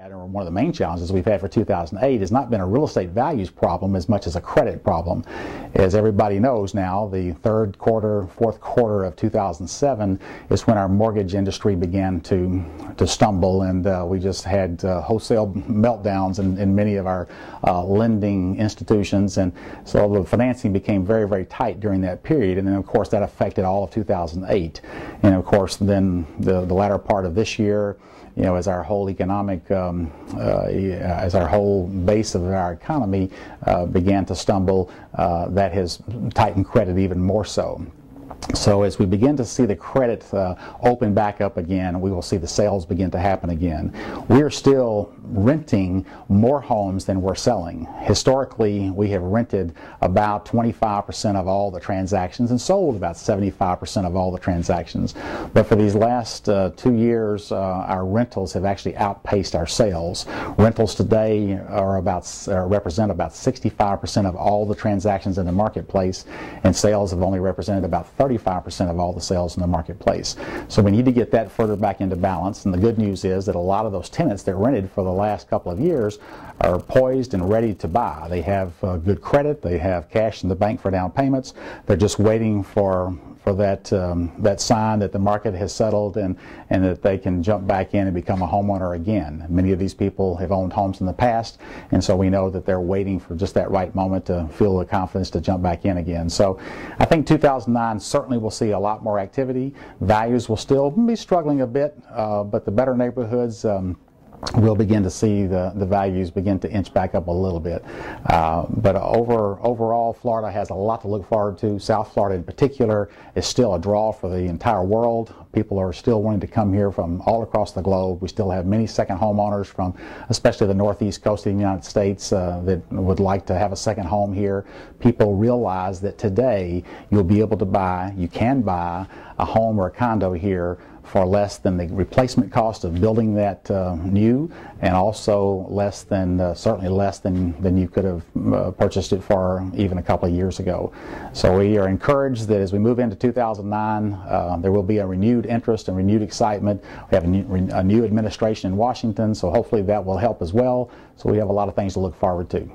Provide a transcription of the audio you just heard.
Or one of the main challenges we've had for 2008 has not been a real estate values problem as much as a credit problem. As everybody knows now, the third quarter, fourth quarter of 2007 is when our mortgage industry began to stumble, and we just had wholesale meltdowns in many of our lending institutions, and so the financing became very, very tight during that period, and then of course that affected all of 2008. And of course then the latter part of this year, you know, as our whole economic, as our whole base of our economy began to stumble, that has tightened credit even more so. So as we begin to see the credit open back up again, we will see the sales begin to happen again. We're still renting more homes than we're selling. Historically, we have rented about 25% of all the transactions and sold about 75% of all the transactions. But for these last 2 years, our rentals have actually outpaced our sales. Rentals today are represent about 65% of all the transactions in the marketplace, and sales have only represented about 35% of all the sales in the marketplace. So we need to get that further back into balance, and the good news is that a lot of those tenants that rented for the last couple of years are poised and ready to buy. They have good credit, they have cash in the bank for down payments, they're just waiting for that sign that the market has settled and that they can jump back in and become a homeowner again. Many of these people have owned homes in the past, and so we know that they're waiting for just that right moment to feel the confidence to jump back in again. So I think 2009 certainly will see a lot more activity. Values will still be struggling a bit, but the better neighborhoods we'll begin to see the values begin to inch back up a little bit. But overall, Florida has a lot to look forward to. South Florida in particular is still a draw for the entire world. People are still wanting to come here from all across the globe. We still have many second homeowners from especially the northeast coast of the United States that would like to have a second home here. People realize that today you can buy a home or a condo here for less than the replacement cost of building that new, and also less than, certainly less than you could have purchased it for even a couple of years ago. So we are encouraged that as we move into 2009, there will be a renewed interest and renewed excitement. We have a new administration in Washington, so hopefully that will help as well. So we have a lot of things to look forward to.